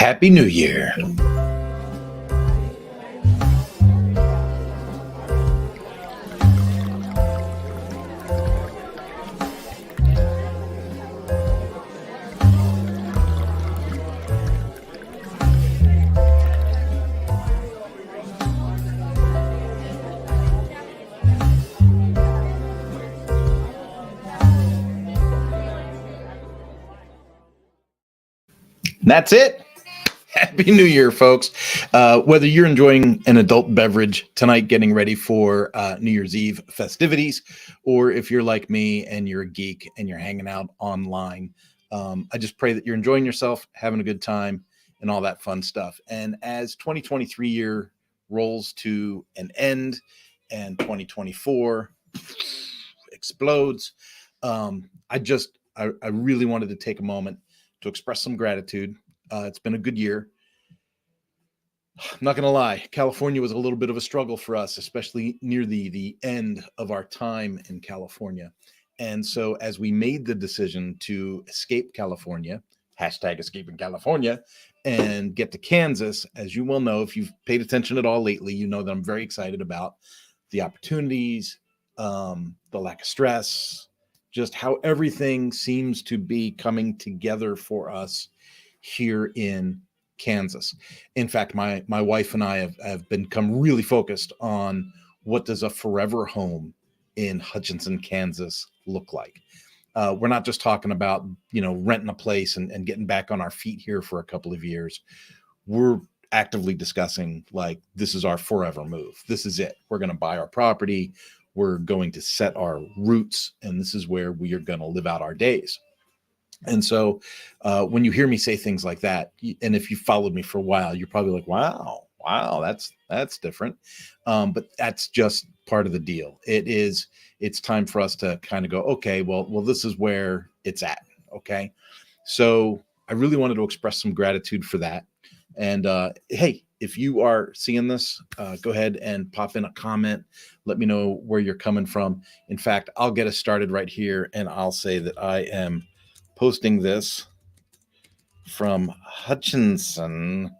Happy New Year. That's it. Happy New Year, folks. Whether you're enjoying an adult beverage tonight, getting ready for New Year's Eve festivities, or if you're like me and you're a geek and you're hanging out online, I just pray that you're enjoying yourself, having a good time, and all that fun stuff. And as 2023 year rolls to an end and 2024 explodes, I really wanted to take a moment to express some gratitude. It's been a good year. I'm not going to lie, California was a little bit of a struggle for us, especially near the end of our time in California. And so as we made the decision to escape California, hashtag escaping California, and get to Kansas, as you well know, if you've paid attention at all lately, you know that I'm very excited about the opportunities, the lack of stress, just how everything seems to be coming together for us here in Kansas. In fact, my wife and I have become really focused on what does a forever home in Hutchinson, Kansas look like. We're not just talking about, renting a place and getting back on our feet here for a couple of years. We're actively discussing, like, this is our forever move. This is it. We're going to buy our property. We're going to set our roots, and this is where we are going to live out our days. And so when you hear me say things like that, and if you followed me for a while, you're probably like, wow, that's different. But that's just part of the deal. It's time for us to kind of go, okay, well, this is where it's at. Okay. So I really wanted to express some gratitude for that. And hey, if you are seeing this, go ahead and pop in a comment. Let me know where you're coming from. In fact, I'll get us started right here, and I'll say that I am posting this from Hutchinson,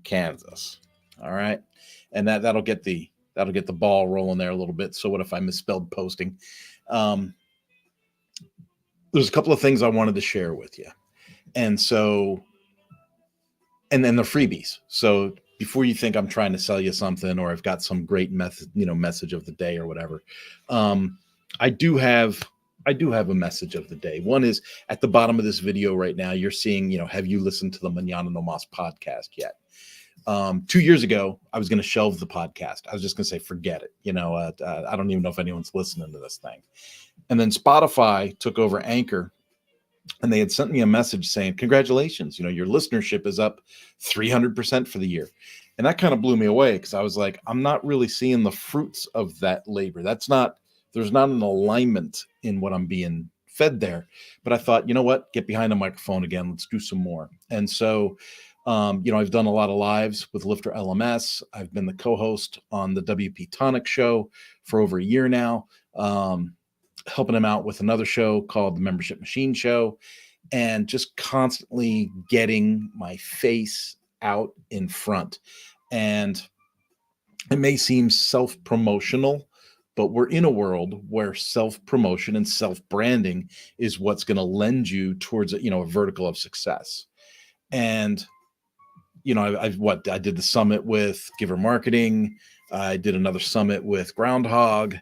Kansas. All right. And that'll get the ball rolling there a little bit. So what if I misspelled posting? There's a couple of things I wanted to share with you. And so, and then the freebies. So before you think I'm trying to sell you something, or I've got some great message of the day or whatever, I do have a message of the day. One is at the bottom of this video right now, you're seeing, have you listened to the Mañana No Mas podcast yet? 2 years ago, I was going to shelve the podcast. I was just going to say, forget it. I don't even know if anyone's listening to this thing. And then Spotify took over Anchor, and they had sent me a message saying, congratulations, your listenership is up 300% for the year. And that kind of blew me away, because I was like, I'm not really seeing the fruits of that labor. There's not an alignment in what I'm being fed there. But I thought, you know what, get behind the microphone again. Let's do some more. And so, I've done a lot of lives with Lifter LMS. I've been the co-host on the WP Tonic show for over a year now, helping him out with another show called the Membership Machine Show, and just constantly getting my face out in front. And it may seem self-promotional, but we're in a world where self-promotion and self-branding is what's going to lend you towards a vertical of success. And I did the summit with Giver Marketing. I did another summit with Groundhog.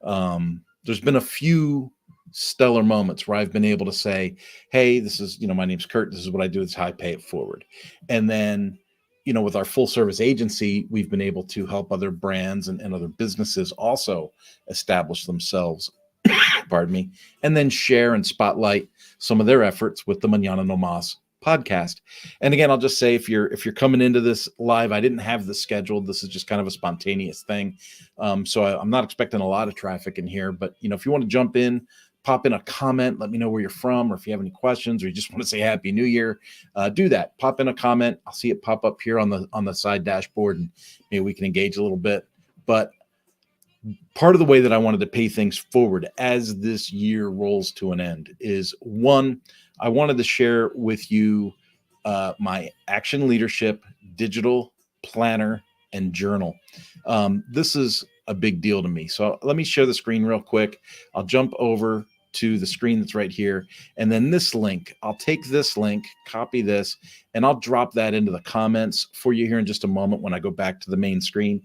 There's been a few stellar moments where I've been able to say, hey, this is, my name's Kurt. This is what I do. It's how I pay it forward. And then, with our full service agency, we've been able to help other brands and other businesses also establish themselves, pardon me, and then share and spotlight some of their efforts with the Mañana No Mas podcast. And again, I'll just say, if you're coming into this live, I didn't have this scheduled. This is just kind of a spontaneous thing. So I'm not expecting a lot of traffic in here, but if you want to jump in, pop in a comment, let me know where you're from, or if you have any questions, or you just want to say Happy New Year, do that. Pop in a comment. I'll see it pop up here on the side dashboard, and maybe we can engage a little bit. But part of the way that I wanted to pay things forward as this year rolls to an end is, one, I wanted to share with you my Action Leadership digital planner and journal. This is a big deal to me. So let me share the screen real quick. I'll jump over to the screen that's right here. And then this link, I'll take this link, copy this, and I'll drop that into the comments for you here in just a moment when I go back to the main screen.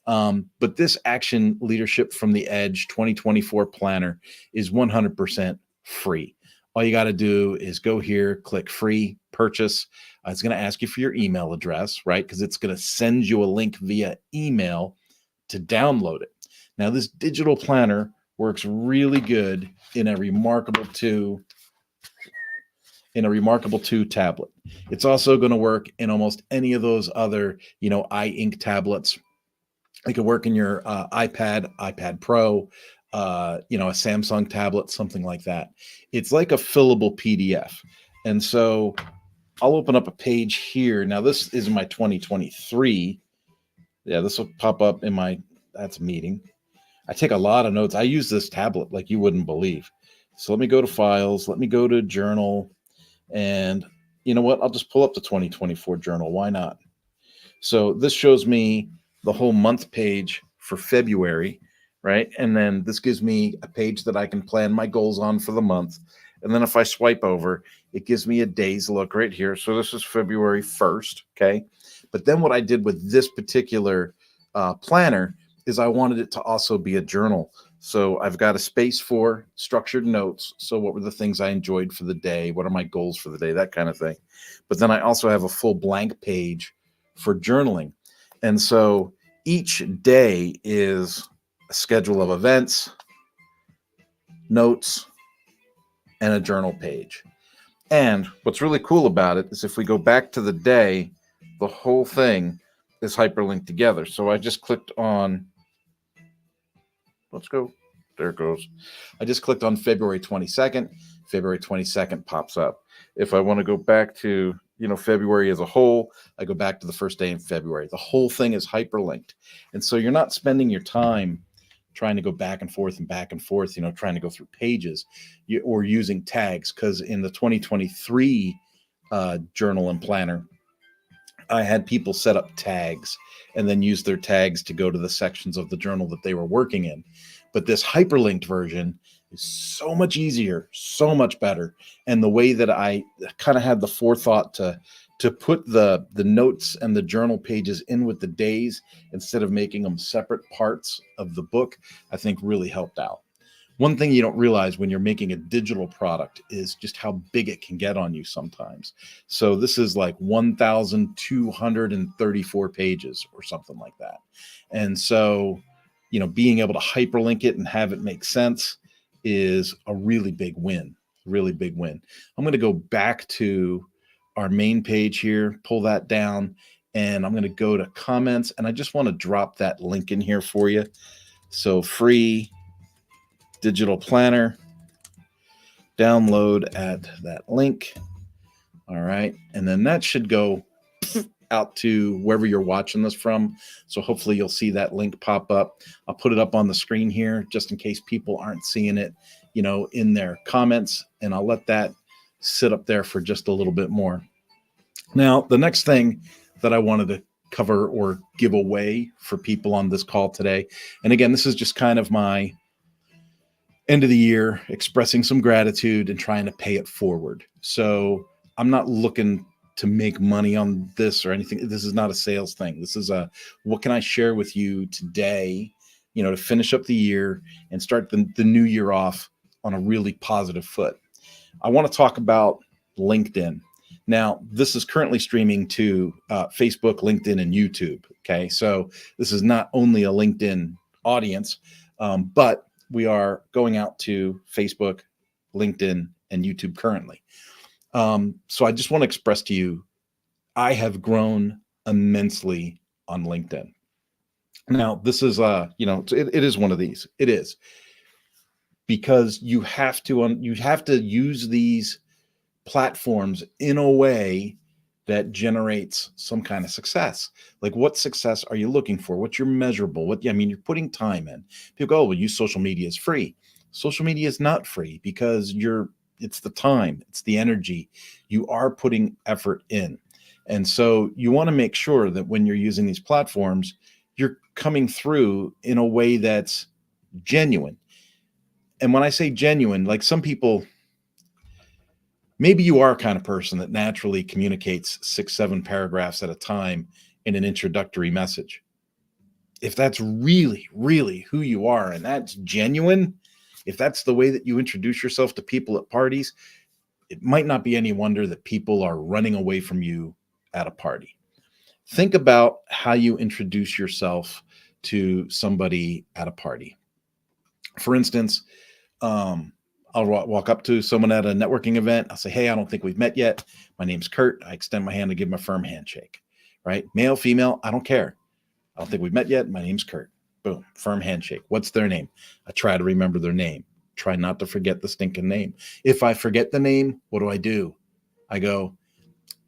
But this Action Leadership from the Edge 2024 planner is 100% free. All you got to do is go here, click free purchase. It's going to ask you for your email address, right? Because it's going to send you a link via email to download it. Now, this digital planner works really good in a Remarkable 2 tablet. It's also going to work in almost any of those other, iInk tablets. It could work in your iPad Pro, a Samsung tablet, something like that. It's like a fillable PDF. And so I'll open up a page here. Now, this is my 2023. Yeah, this will pop up in that's a meeting. I take a lot of notes. I use this tablet like you wouldn't believe. So let me go to files. Let me go to journal. And you know what? I'll just pull up the 2024 journal. Why not? So this shows me the whole month page for February, right? And then this gives me a page that I can plan my goals on for the month. And then if I swipe over, it gives me a day's look right here. So this is February 1st, okay? But then what I did with this particular planner is I wanted it to also be a journal. So I've got a space for structured notes. So what were the things I enjoyed for the day? What are my goals for the day? That kind of thing. But then I also have a full blank page for journaling. And so each day is a schedule of events, notes, and a journal page. And what's really cool about it is if we go back to the day, the whole thing is hyperlinked together. So I just clicked on, let's go, there it goes. I just clicked on February 22nd. February 22nd pops up. If I want to go back to, February as a whole, I go back to the first day in February. The whole thing is hyperlinked. And so you're not spending your time trying to go back and forth, trying to go through pages or using tags. Because in the 2023 journal and planner, I had people set up tags and then use their tags to go to the sections of the journal that they were working in. But this hyperlinked version is so much easier, so much better. And the way that I kind of had the forethought to put the notes and the journal pages in with the days instead of making them separate parts of the book, I think really helped out. One thing you don't realize when you're making a digital product is just how big it can get on you sometimes. So this is like 1,234 pages or something like that. And so, being able to hyperlink it and have it make sense is a really big win, really big win. I'm going to go back to our main page here, pull that down, and I'm going to go to comments, and I just want to drop that link in here for you. So free digital planner, download at that link. All right. And then that should go out to wherever you're watching this from. So hopefully you'll see that link pop up. I'll put it up on the screen here just in case people aren't seeing it, in their comments, and I'll let that sit up there for just a little bit more. Now, the next thing that I wanted to cover or give away for people on this call today, and again, this is just kind of my end of the year, expressing some gratitude and trying to pay it forward. So I'm not looking to make money on this or anything. This is not a sales thing. This is what can I share with you today, to finish up the year and start the new year off on a really positive foot. I want to talk about LinkedIn. Now, this is currently streaming to Facebook, LinkedIn, and YouTube. Okay. So this is not only a LinkedIn audience, but we are going out to Facebook, LinkedIn, and YouTube currently. So I just want to express to you, I have grown immensely on LinkedIn. Now, this is, it is one of these. It is because you have to use these platforms in a way that generates some kind of success. Like, what success are you looking for? What's your measurable? You're putting time in. People go, well, use social media is free. Social media is not free because you're it's the time, it's the energy. You are putting effort in. And so you want to make sure that when you're using these platforms, you're coming through in a way that's genuine. And when I say genuine, like some people, maybe you are a kind of person that naturally communicates 6, 7 paragraphs at a time in an introductory message. If that's really, really who you are and that's genuine, if that's the way that you introduce yourself to people at parties, it might not be any wonder that people are running away from you at a party. Think about how you introduce yourself to somebody at a party. For instance, I'll walk up to someone at a networking event. I'll say, "Hey, I don't think we've met yet. My name's Kurt." I extend my hand to give him a firm handshake, right? Male, female, I don't care. I don't think we've met yet. My name's Kurt. Boom, firm handshake. What's their name? I try to remember their name. Try not to forget the stinking name. If I forget the name, what do? I go,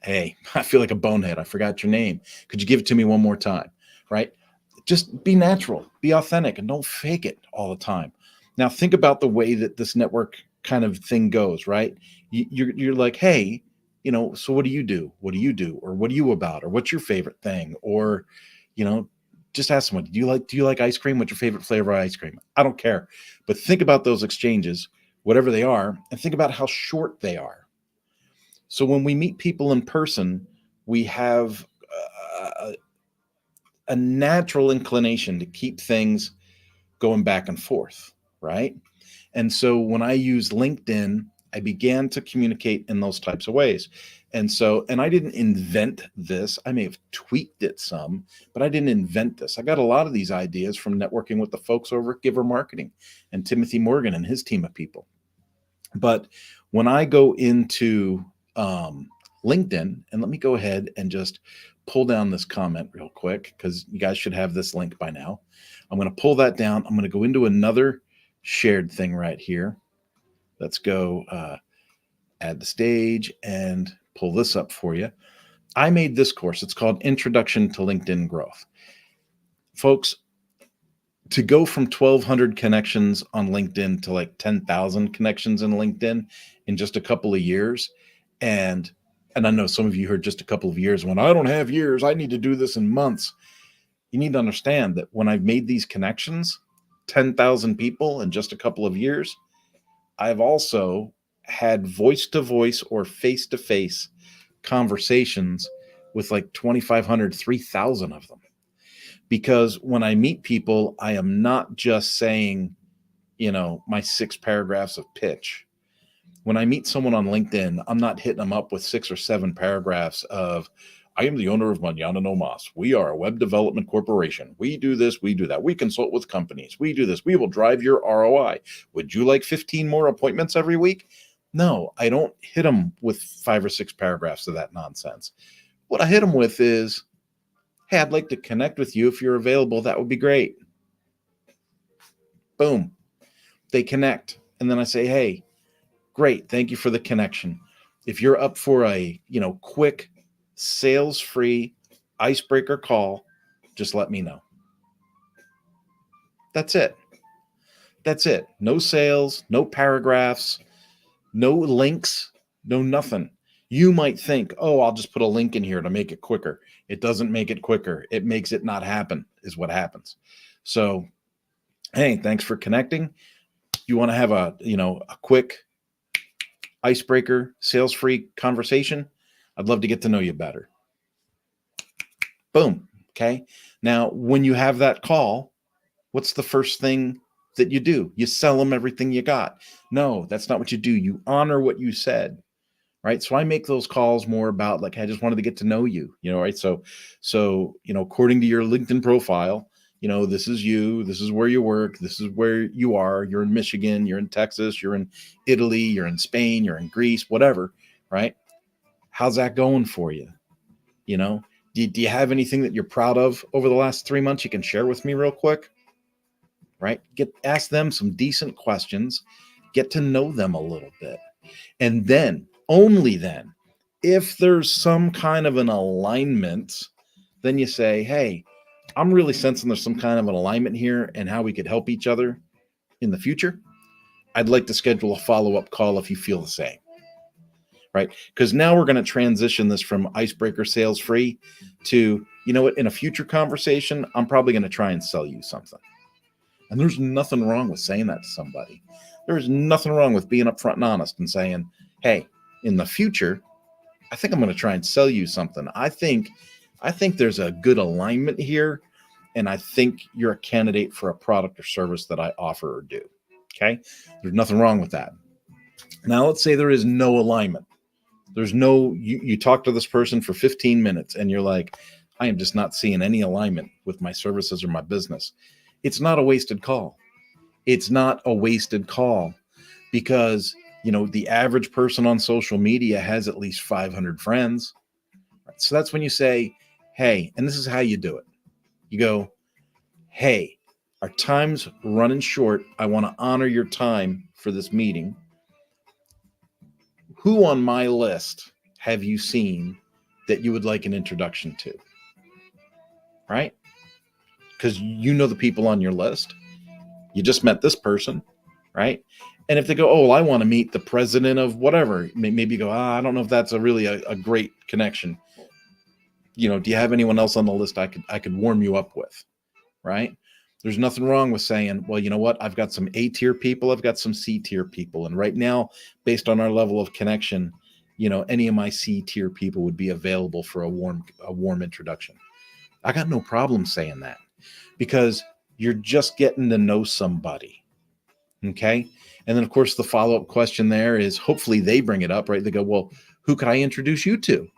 "Hey, I feel like a bonehead. I forgot your name. Could you give it to me one more time?" Right? Just be natural, be authentic, and don't fake it all the time. Now, think about the way that this network kind of thing goes, right? You're like, "Hey, so what do you do? What do you do? Or what are you about? Or what's your favorite thing?" Or, you know, just ask someone, do you like ice cream? What's your favorite flavor of ice cream? I don't care. But think about those exchanges, whatever they are, and think about how short they are. So when we meet people in person, we have a, a natural inclination to keep things going back and forth, right? And so when I use LinkedIn, I began to communicate in those types of ways. And I didn't invent this. I may have tweaked it some, but I didn't invent this. I got a lot of these ideas from networking with the folks over at Giver Marketing and Timothy Morgan and his team of people. But when I go into LinkedIn, and let me go ahead and just pull down this comment real quick because you guys should have this link by now. I'm going to pull that down. I'm going to go into another shared thing right here. Let's go add the stage and pull this up for you. I made this course. It's called Introduction to LinkedIn Growth. Folks, to go from 1,200 connections on LinkedIn to like 10,000 connections in LinkedIn in just a couple of years. And I know some of you heard just a couple of years when I don't have years, I need to do this in months. You need to understand that when I've made these connections, 10,000 people in just a couple of years, I've also had voice-to-voice or face-to-face conversations with like 2,500, 3,000 of them. Because when I meet people, I am not just saying, my 6 paragraphs of pitch. When I meet someone on LinkedIn, I'm not hitting them up with 6 or 7 paragraphs of, "I am the owner of Manana No Mas. We are a web development corporation. We do this, we do that. We consult with companies. We do this. We will drive your ROI. Would you like 15 more appointments every week?" No, I don't hit them with 5 or 6 paragraphs of that nonsense. What I hit them with is, "Hey, I'd like to connect with you if you're available. That would be great." Boom. They connect. And then I say, "Hey, great. Thank you for the connection. If you're up for a, quick sales-free icebreaker call, just let me know." That's it. That's it. No sales, no paragraphs, no links, no nothing. You might think, "Oh, I'll just put a link in here to make it quicker." It doesn't make it quicker. It makes it not happen is what happens. So, hey, thanks for connecting. You want to have a quick icebreaker, sales-free conversation? I'd love to get to know you better. Boom. Okay. Now, when you have that call, what's the first thing that you do? You sell them everything you got. No, that's not what you do. You honor what you said, right? So I make those calls more about like, I just wanted to get to know you, right? So, according to your LinkedIn profile, this is you, this is where you work, this is where you are. You're in Michigan, you're in Texas, you're in Italy, you're in Spain, you're in Greece, whatever, right? How's that going for you? Do you have anything that you're proud of over the last 3 months you can share with me real quick? Right? Ask them some decent questions, get to know them a little bit. And then, only then, if there's some kind of an alignment, then you say, "Hey, I'm really sensing there's some kind of an alignment here and how we could help each other in the future. I'd like to schedule a follow-up call if you feel the same. Right? Because now we're going to transition this from icebreaker sales free to, you know what, in a future conversation, I'm probably going to try and sell you something. And there's nothing wrong with saying that to somebody. There's nothing wrong with being upfront and honest and saying, hey, in the future, I think I'm going to try and sell you something. I think there's a good alignment here, and I think you're a candidate for a product or service that I offer or do. Okay? There's nothing wrong with that. Now, let's say there is no alignment. There's no, you talk to this person for 15 minutes and you're like, I am just not seeing any alignment with my services or my business. It's not a wasted call. It's not a wasted call because, you know, the average person on social media has at least 500 friends. So that's when you say, hey, and this is how you do it. You go, hey, our time's running short. I want to honor your time for this meeting. Who on my list have you seen that you would like an introduction to? Right? Because you know the people on your list. You just met this person, right? And if they go, oh, well, I want to meet the president of whatever, maybe you go, I don't know if that's a great connection. You know, do you have anyone else on the list I could warm you up with, right? There's nothing wrong with saying, well, you know what? I've got some A tier people. I've got some C tier people. And right now, based on our level of connection, you know, any of my C tier people would be available for a warm introduction. I got no problem saying that because you're just getting to know somebody. Okay. And then of course, the follow-up question there is hopefully they bring it up, right? They go, well, who could I introduce you to?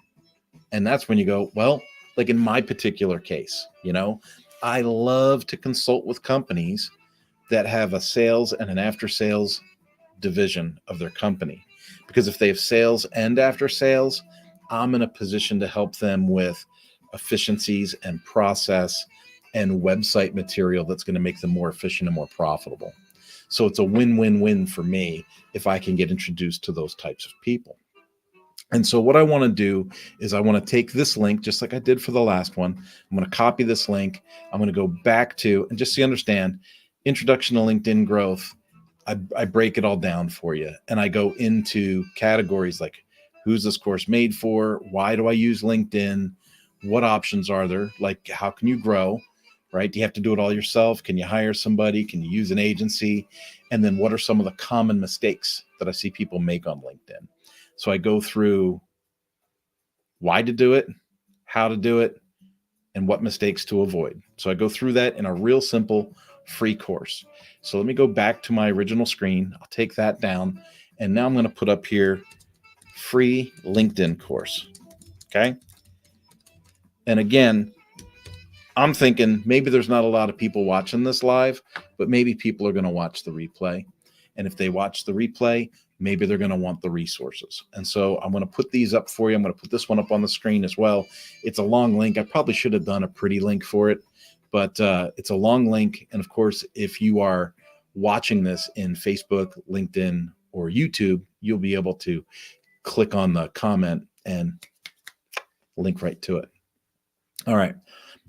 And that's when you go, well, like in my particular case, you know, I love to consult with companies that have a sales and an after sales division of their company. Because if they have sales and after sales, I'm in a position to help them with efficiencies and process and website material that's going to make them more efficient and more profitable. So it's a win-win-win for me if I can get introduced to those types of people. And so what I want to do is I want to take this link, just like I did for the last one. I'm going to copy this link. I'm going to go back to, and just so you understand, Introduction to LinkedIn Growth, I break it all down for you. And I go into categories like, who's this course made for? Why do I use LinkedIn? What options are there? Like, how can you grow? Right? Do you have to do it all yourself? Can you hire somebody? Can you use an agency? And then what are some of the common mistakes that I see people make on LinkedIn? So I go through why to do it, how to do it, and what mistakes to avoid. So I go through that in a real simple free course. So let me go back to my original screen. I'll take that down. And now I'm going to put up here free LinkedIn course. Okay. And again, I'm thinking maybe there's not a lot of people watching this live, but maybe people are going to watch the replay. And if they watch the replay, maybe they're going to want the resources. And so I'm going to put these up for you. I'm going to put this one up on the screen as well. It's a long link. I probably should have done a pretty link for it, but it's a long link. And of course, if you are watching this in Facebook, LinkedIn, or YouTube, you'll be able to click on the comment and link right to it. All right.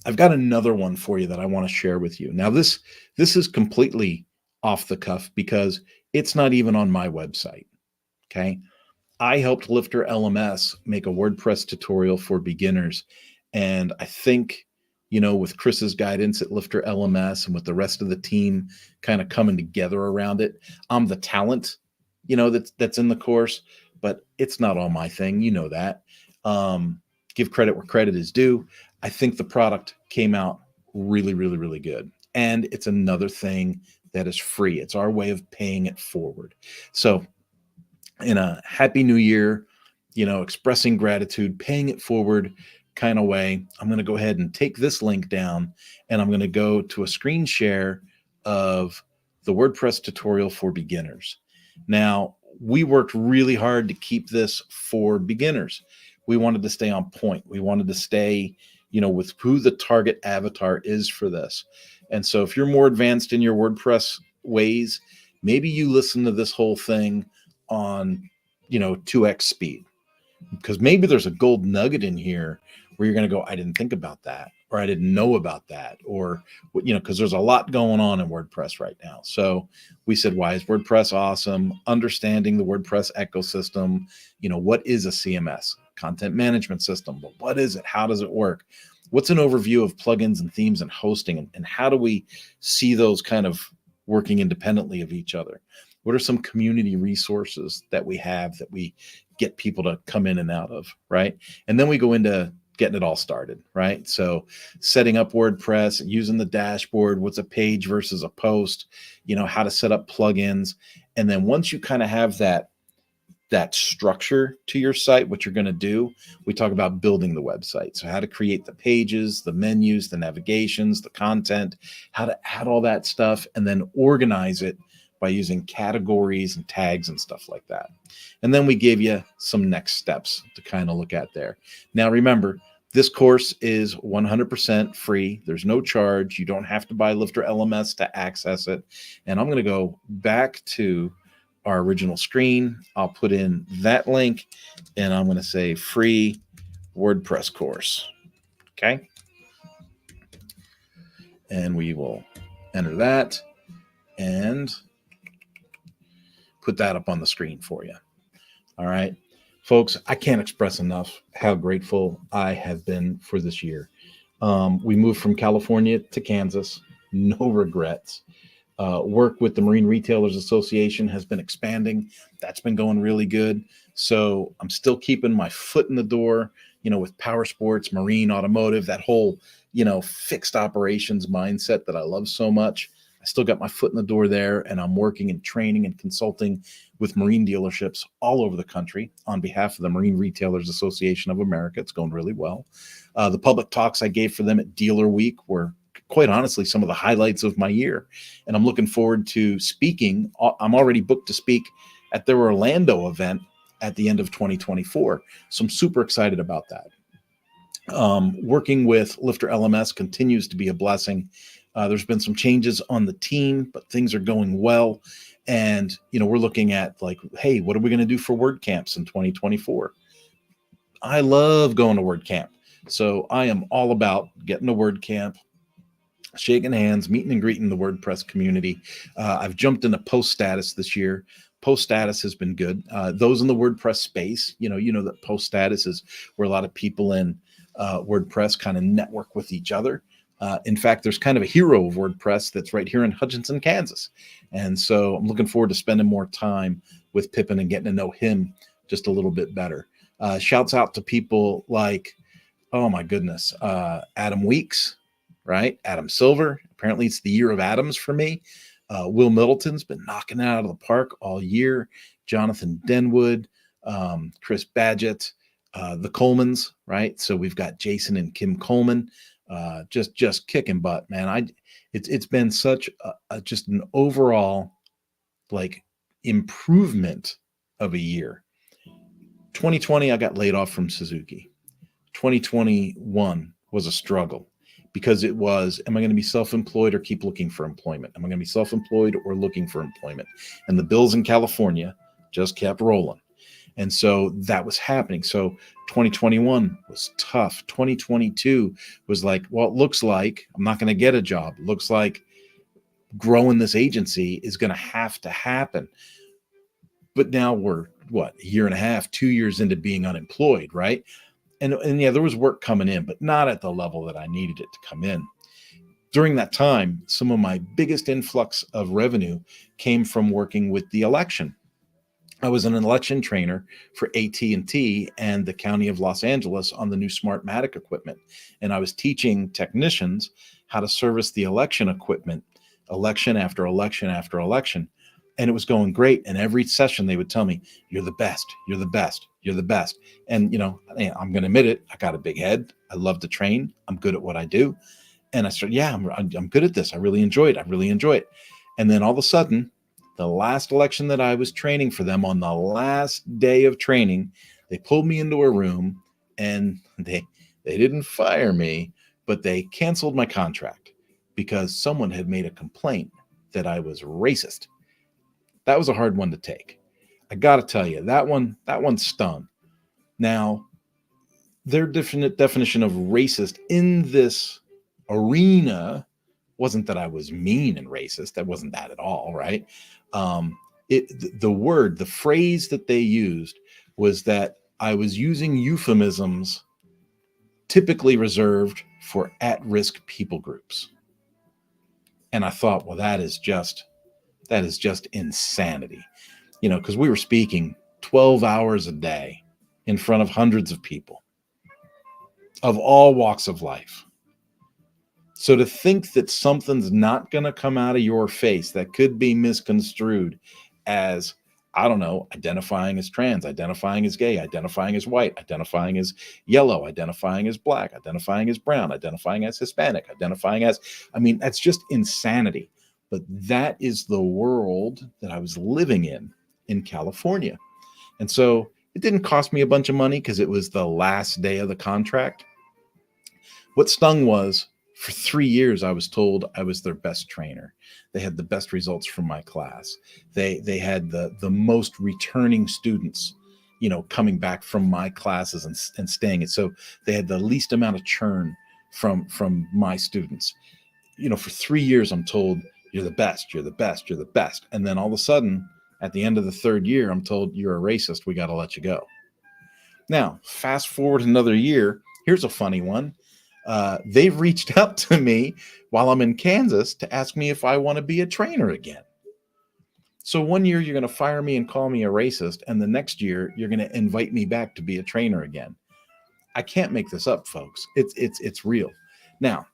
I've got another one for you that I want to share with you. Now, this is completely off the cuff because it's not even on my website. Okay. I helped Lifter LMS make a WordPress tutorial for beginners. And I think, you know, with Chris's guidance at Lifter LMS and with the rest of the team kind of coming together around it, I'm the talent, you know, that's in the course, but it's not all my thing. You know that. Give credit where credit is due. I think the product came out really, really, really good. And it's another thing that is free. It's our way of paying it forward. So in a happy new year, you know, expressing gratitude, paying it forward kind of way, I'm going to go ahead and take this link down and I'm going to go to a screen share of the WordPress tutorial for beginners. Now, we worked really hard to keep this for beginners. We wanted to stay on point. We wanted to stay, you know, with who the target avatar is for this. And so if you're more advanced in your WordPress ways, maybe you listen to this whole thing on, you know, 2x speed, because maybe there's a gold nugget in here where you're going to go, I didn't think about that, or I didn't know about that, or, because there's a lot going on in WordPress right now. So we said, why is WordPress awesome? Understanding the WordPress ecosystem. What is a CMS? Content management system. But what is it? How does it work? What's an overview of plugins and themes and hosting? And how do we see those kind of working independently of each other? What are some community resources that we have that we get people to come in and out of, right? And then we go into getting it all started, right? So setting up WordPress, using the dashboard, what's a page versus a post, how to set up plugins. And then once you kind of have that structure to your site, what you're going to do, we talk about building the website. So how to create the pages, the menus, the navigations, the content, how to add all that stuff, and then organize it by using categories and tags and stuff like that. And then we gave you some next steps to kind of look at there. Now, remember, this course is 100% free. There's no charge. You don't have to buy Lifter LMS to access it. And I'm going to go back to our original screen. I'll put in that link and I'm going to say free WordPress course. Okay. And we will enter that and put that up on the screen for you. All right, folks, I can't express enough how grateful I have been for this year. We moved from California to Kansas, no regrets. Work with the Marine Retailers Association has been expanding. That's been going really good. So I'm still keeping my foot in the door, with power sports, marine, automotive, that whole, fixed operations mindset that I love so much. I still got my foot in the door there, and I'm working and training and consulting with marine dealerships all over the country on behalf of the Marine Retailers Association of America. It's going really well. The public talks I gave for them at Dealer Week were, quite honestly, some of the highlights of my year. And I'm looking forward to speaking. I'm already booked to speak at their Orlando event at the end of 2024. So I'm super excited about that. Working with Lifter LMS continues to be a blessing. There's been some changes on the team, but things are going well. And, we're looking at like, hey, what are we going to do for WordCamps in 2024? I love going to WordCamp. So I am all about getting to WordCamp, shaking hands, meeting and greeting the WordPress community. I've jumped into Post Status this year. Post Status has been good. Those in the WordPress space, you know that Post Status is where a lot of people in WordPress kind of network with each other. In fact, there's kind of a hero of WordPress that's right here in Hutchinson, Kansas. And so I'm looking forward to spending more time with Pippin and getting to know him just a little bit better. Shouts out to people like, oh my goodness, Adam Weeks, right? Adam Silver. Apparently it's the year of Adams for me. Will Middleton's been knocking it out of the park all year. Jonathan Denwood, Chris Badgett, the Colemans, right? So we've got Jason and Kim Coleman, just kicking butt, man. It's been such just an overall like improvement of a year. 2020, I got laid off from Suzuki. 2021 was a struggle because it was, am I going to be self-employed or keep looking for employment? Am I going to be self-employed or looking for employment? And the bills in California just kept rolling. And so that was happening. So 2021 was tough. 2022 was like, well, it looks like I'm not going to get a job. It looks like growing this agency is going to have to happen. But now we're, a year and a half, 2 years into being unemployed, right? And yeah, there was work coming in, but not at the level that I needed it to come in. During that time, some of my biggest influx of revenue came from working with the election. I was an election trainer for AT&T and the County of Los Angeles on the new Smartmatic equipment. And I was teaching technicians how to service the election equipment, election after election after election. And it was going great. And every session they would tell me, you're the best, you're the best, you're the best. And, I'm going to admit it. I got a big head. I love to train. I'm good at what I do. And I started, I'm good at this. I really enjoy it. And then all of a sudden, the last election that I was training for them, on the last day of training, they pulled me into a room and they didn't fire me, but they canceled my contract because someone had made a complaint that I was racist. That was a hard one to take. I got to tell you, that one stung. Now, their definite definition of racist in this arena wasn't that I was mean and racist. That wasn't that at all, right? Um, the phrase that they used was that I was using euphemisms typically reserved for at-risk people groups. And I thought, well, that is just insanity. Because we were speaking 12 hours a day in front of hundreds of people of all walks of life. So to think that something's not going to come out of your face that could be misconstrued as, I don't know, identifying as trans, identifying as gay, identifying as white, identifying as yellow, identifying as black, identifying as brown, identifying as Hispanic, identifying as, that's just insanity. But that is the world that I was living in California. And so it didn't cost me a bunch of money because it was the last day of the contract. What stung was, for 3 years, I was told I was their best trainer. They had the best results from my class. They had the most returning students, coming back from my classes and staying. And so they had the least amount of churn from my students. For 3 years, I'm told, you're the best, you're the best, you're the best. And then all of a sudden, at the end of the 3rd year, I'm told, you're a racist. We got to let you go. Now, fast forward another year. Here's a funny one. They've reached out to me while I'm in Kansas to ask me if I want to be a trainer again. So one year you're going to fire me and call me a racist, and the next year you're going to invite me back to be a trainer again. I can't make this up, folks. It's real. Now,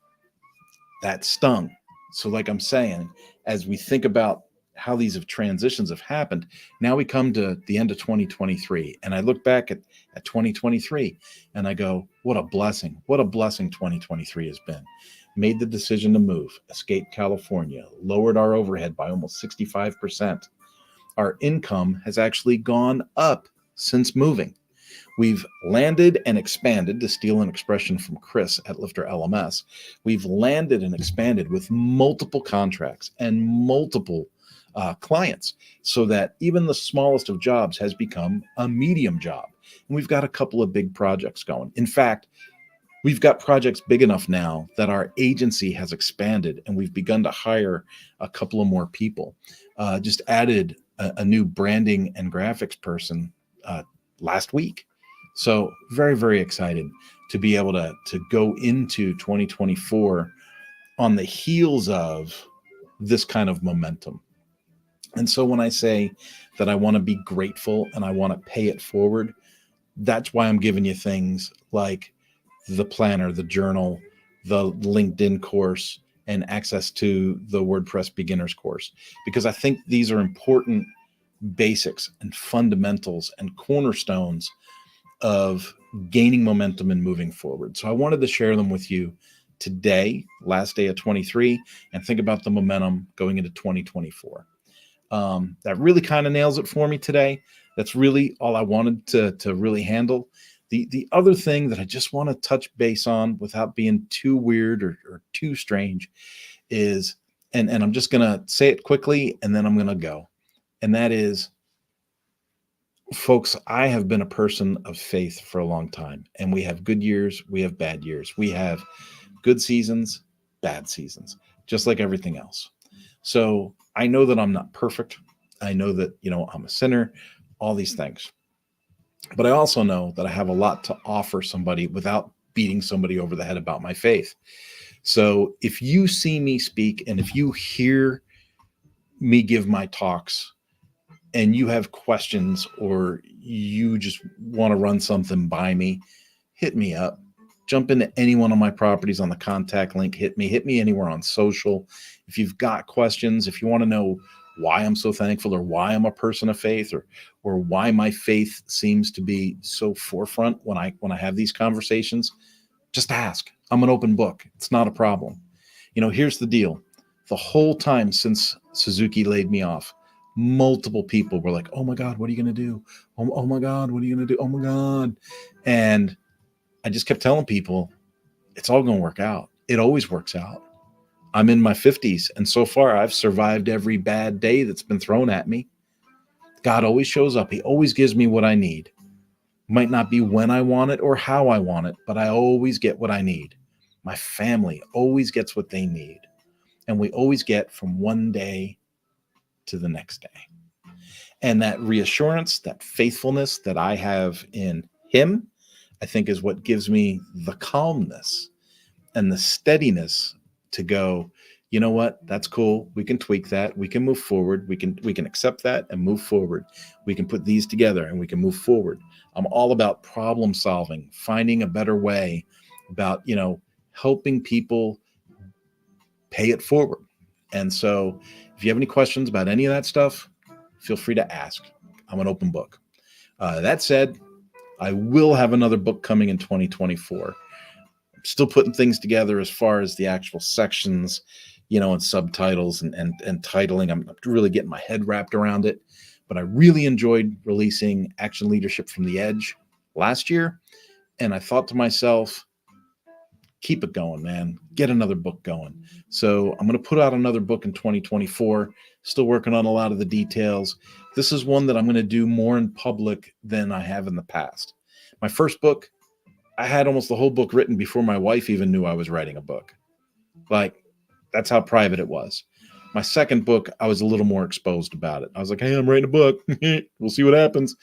that stung. So like I'm saying, as we think about how these transitions have happened, now we come to the end of 2023. And I look back at 2023 and I go, what a blessing 2023 has been. Made the decision to move, escaped California, lowered our overhead by almost 65%. Our income has actually gone up since moving. We've landed and expanded, to steal an expression from Chris at Lifter LMS. We've landed and expanded with multiple contracts and multiple clients, so that even the smallest of jobs has become a medium job. And we've got a couple of big projects going. In fact, we've got projects big enough now that our agency has expanded, and we've begun to hire a couple of more people. Just added a new branding and graphics person last week. So very, very excited to be able to go into 2024 on the heels of this kind of momentum. And so when I say that I want to be grateful and I want to pay it forward, that's why I'm giving you things like the planner, the journal, the LinkedIn course, and access to the WordPress beginners course, because I think these are important basics and fundamentals and cornerstones of gaining momentum and moving forward. So I wanted to share them with you today, last day of 23, and think about the momentum going into 2024. That really kind of nails it for me today. That's really all I wanted to really handle. The other thing that I just want to touch base on without being too weird or too strange is, and I'm just going to say it quickly and then I'm going to go. And that is, folks, I have been a person of faith for a long time, and we have good years, we have bad years. We have good seasons, bad seasons, just like everything else. So I know that I'm not perfect. I know that, I'm a sinner, all these things. But I also know that I have a lot to offer somebody without beating somebody over the head about my faith. So if you see me speak and if you hear me give my talks and you have questions or you just want to run something by me, hit me up. Jump into any one of my properties on the contact link. Hit me anywhere on social. If you've got questions, if you want to know why I'm so thankful or why I'm a person of faith or why my faith seems to be so forefront when I have these conversations, just ask. I'm an open book. It's not a problem. Here's the deal. The whole time since Suzuki laid me off, multiple people were like, oh my God, what are you going to do? Oh my God, what are you going to do? Oh my God. And I just kept telling people, it's all going to work out. It always works out. I'm in my 50s, and so far I've survived every bad day that's been thrown at me. God always shows up. He always gives me what I need. Might not be when I want it or how I want it, but I always get what I need. My family always gets what they need. And we always get from one day to the next day. And that reassurance, that faithfulness that I have in Him, I think is what gives me the calmness and the steadiness to go, you know what, that's cool, we can tweak that, we can move forward, we can accept that and move forward, we can put these together and we can move forward. I'm all about problem solving, finding a better way, about helping people pay it forward. And so if you have any questions about any of that stuff, feel free to ask. I'm an open book. That said, I will have another book coming in 2024. I'm still putting things together as far as the actual sections, and subtitles and titling. I'm really getting my head wrapped around it. But I really enjoyed releasing Action Leadership from the Edge last year. And I thought to myself, keep it going, man. Get another book going. So I'm going to put out another book in 2024. Still working on a lot of the details. This is one that I'm going to do more in public than I have in the past. My first book, I had almost the whole book written before my wife even knew I was writing a book. Like, that's how private it was. My second book, I was a little more exposed about it. I was like, hey, I'm writing a book. We'll see what happens.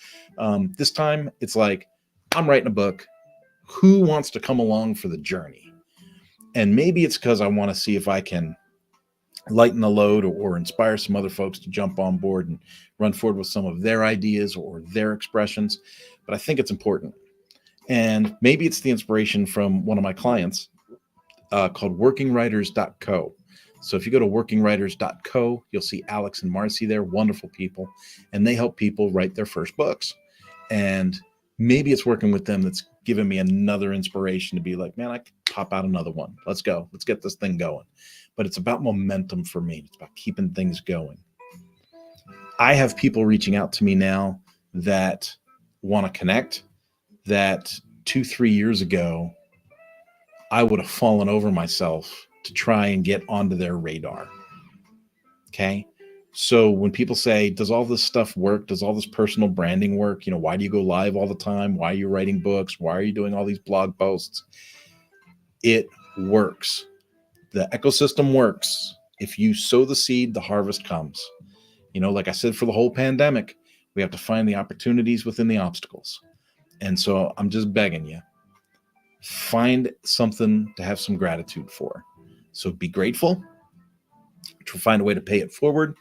This time, it's like, I'm writing a book. Who wants to come along for the journey? And maybe it's because I want to see if I can lighten the load or inspire some other folks to jump on board and run forward with some of their ideas or their expressions. But I think it's important. And maybe it's the inspiration from one of my clients called workingwriters.co. So if you go to workingwriters.co, you'll see Alex and Marcy there, wonderful people, and they help people write their first books. And maybe it's working with them that's given me another inspiration to be like, man, I could pop out another one. Let's go. Let's get this thing going. But it's about momentum for me. It's about keeping things going. I have people reaching out to me now that want to connect, that 2-3 years ago, I would have fallen over myself to try and get onto their radar. Okay. So when people say, does all this stuff work? Does all this personal branding work? Why do you go live all the time? Why are you writing books? Why are you doing all these blog posts? It works. The ecosystem works. If you sow the seed, the harvest comes. Like I said, for the whole pandemic, we have to find the opportunities within the obstacles. And so I'm just begging you, find something to have some gratitude for. So be grateful, find a way to pay it forward,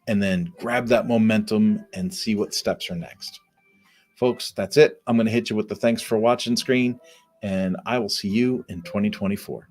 and then grab that momentum and see what steps are next. Folks, that's it. I'm going to hit you with the thanks for watching screen, and I will see you in 2024.